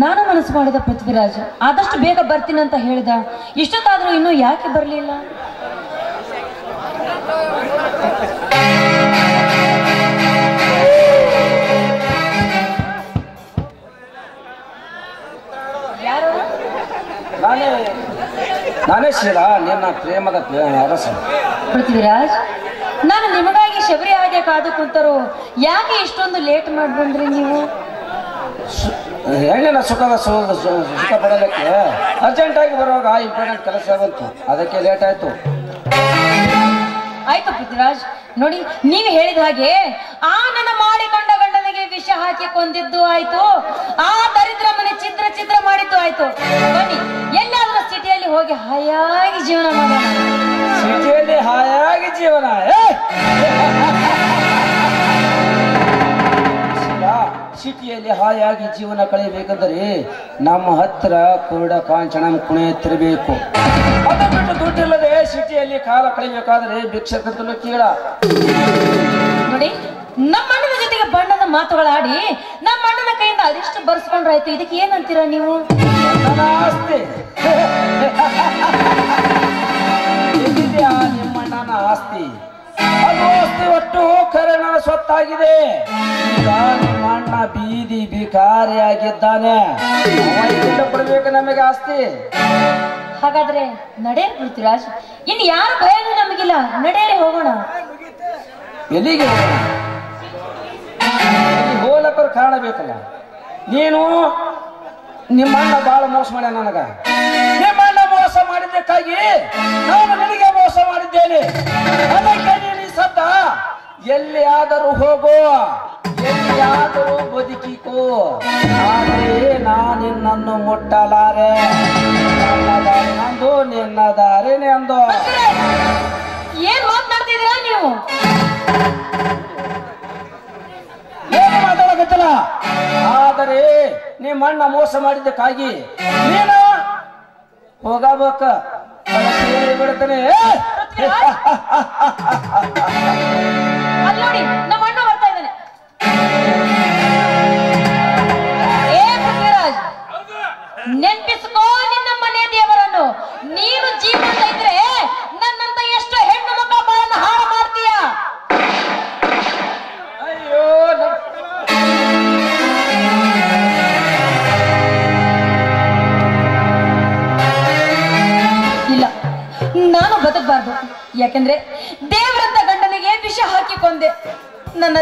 ನಾನು ಮನಸ್ಸು ಮಾಡಿದ ಪೃಥ್ವಿರಾಜ್ ಆದಷ್ಟು ಬೇಗ ಬರ್ತೀನಿ ಅಂತ ಹೇಳಿದ. ಇಷ್ಟೊತ್ತಾದ್ರೂ ಇನ್ನೂ ಯಾಕೆ ಬರಲಿಲ್ಲ? ನಾನೇ ಶೀಲಾ, ನಿನ್ನ ಪ್ರೇಮದ ಅರಸ. ಪೃಥ್ವಿರಾಜ್, ನಾನು ನಿಮಗಾಗಿ ಶಬರಿ ಹಾಗೆ ಕಾದು ಕುಂತರು, ಯಾಕೆ ಇಷ್ಟೊಂದು ಲೇಟ್ ಮಾಡಿ ಬಂದ್ರಿ ನೀವು? ಹೆಣ್ಣಿನ ಸುಖ ಪಡಲಿಕ್ಕೆ ಅರ್ಜೆಂಟಾಗಿ ಬರುವಾಗ ಇಂಪಾರ್ಟೆಂಟ್ ಕೆಲಸ ಬಂತು, ಅದಕ್ಕೆ ಲೇಟ್ ಆಯ್ತು. ಆಯ್ತು ಪೃಥ್ವಿರಾಜ್, ನೋಡಿ ನೀವು ಹೇಳಿದ ಹಾಗೆ ಆ ನನ್ನ ಮಾಡಿಕೊಂಡ ಗಂಡನಿಗೆ ವಿಷ ಹಾಕಿ ಕೊಂದಿದ್ದು ಆಯ್ತು, ಆ ದರಿದ್ರ ಮನೆ ಚಿತ್ರ ಚಿತ್ರ ಮಾಡಿದ್ದು ಆಯ್ತು. ಬನ್ನಿ ಎಲ್ಲಾದ್ರೂ ಸಿಟಿಯಲ್ಲಿ ಹೋಗಿ ಹಾಯಾಗಿ ಜೀವನ ಮಾಡೋಣ. ಸಿಟಿಯಲ್ಲಿ ಹಾಯಾಗಿ ಜೀವನ? ಸಿಟಿಯಲ್ಲಿ ಹಾಯಾಗಿ ಜೀವನ ಕಳೆಯಬೇಕಂದ್ರೆ ನಮ್ಮ ಹತ್ರ ಕುರುಡ ಕಾಂಚನ ಕುಣೆ ತಿರಬೇಕು. ಅದು ಬಿಟ್ಟು ದುಡ್ಡಿಲ್ಲದೆ ಸಿಟಿಯಲ್ಲಿ ಕಾಲ ಕಳಿಬೇಕಾದ್ರೆ ಭಿಕ್ಷಕಂತಲೂ ಕೀಳ. ನೋಡಿ, ನಮ್ಮ ಅಣ್ಣನ ಜೊತೆಗೆ ಬಣ್ಣದ ಮಾತುಗಳಾಡಿ ನಮ್ಮ ಅಣ್ಣನ ಕೈಯಿಂದ ಅದಿಷ್ಟು ಬರ್ಸ್ಕೊಂಡ್ರಾಯ್ತು, ಇದಕ್ಕೆ ಏನಂತೀರಾ ನೀವು? ಆಸ್ತಿ ನಿಮ್ಮಣ್ಣನ ಆಸ್ತಿ, ಅದು ಆಸ್ತಿ ಒಟ್ಟು ಕರಣನ ಸ್ವತ್ತಾಗಿದೆ. ಈಗ ನಿಮ್ಮ ಅಣ್ಣ ಬೀದಿ ಭಿಕಾರಿಯಾಗಿದ್ದಾನೆ, ಕೊಡ್ಬೇಕು ನಮಗೆ ಆಸ್ತಿ. ಹಾಗಾದ್ರೆ ನಡೆಯರಿ ಪೃಥ್ವಿರಾಜ್, ಇನ್ನು ಯಾರ ಭಯನೂ ನಮಗಿಲ್ಲ, ನಡೆಯರಿ ಹೋಗೋಣ. ಎಲ್ಲಿಗೆ ಹೋಲಕ್ಕರು ಕಾರಣ ಬೇಕಲ್ಲ. ನೀನು ನಿಮ್ಮಣ್ಣ ಬಹಳ ಮೋಸ ಮಾಡ ನನಗ. ನಿಮ್ಮಣ್ಣ ಮೋಸ ಮಾಡಿದ್ದಕ್ಕಾಗಿ ನಾನು ನಿನಗೆ ಮೋಸ ಮಾಡಿದ್ದೇನೆ. ಅದಕ್ಕೆ ನೀನು ಸದ್ದ ಎಲ್ಲಿಯಾದರೂ ಹೋಗೋ, ಎಲ್ಲಿಯಾದರೂ ಬದುಕಿಕೋ, ಆದರೆ ನಾನಿನ್ನನ್ನು ಮುಟ್ಟಲಾರೆ. ನನ್ನ ದಾರಿ ನಂದು, ನಿನ್ನ ದಾರಿ ನಂದು. ಏನ್ ಮಾತನಾಡ್ತಿದ್ದೀರಾ ನೀವು? ಏನು ಮಾತಾಡಕತ್ತಲ್ಲ? ಆದರೆ ನಿಮ್ಮಣ್ಣ ಮೋಸ ಮಾಡಿದ್ದಕ್ಕಾಗಿ ನೀನು ಹೋಗಬೇಕ, ಬಿಡ್ತಾನೆ. ಅಲ್ಲಿ ನೋಡಿ, ನಮ್ಮ ಅಣ್ಣ ಬರ್ತಾ ಇದ್ದಾನೆ. ಏ ಪೃಥ್ವಿರಾಜ್, ನೆನ್ಪಿಸ್ಕೋ ನಿನ್ನ ಮನೆ ದೇವರನ್ನು. ನೀನು ಜೀವಂತ ಇದ್ರೆ ನನ್ನಂತ ಎಷ್ಟು ಹೆಣ್ಣು ಮಕ್ಕ ಬಾಳನ್ನ ಹಾಳು ಮಾಡ್ತೀಯ. ಅಯ್ಯೋ, ಇಲ್ಲ, ನಾನು ಬದುಕಬಾರ್ದು. ಯಾಕೆಂದ್ರೆ ದೇವರಂತ ಗಂಡನಿಗೆ ವಿಷ ಹಾಕಿ ಕೊಂದೆ. ನನ್ನ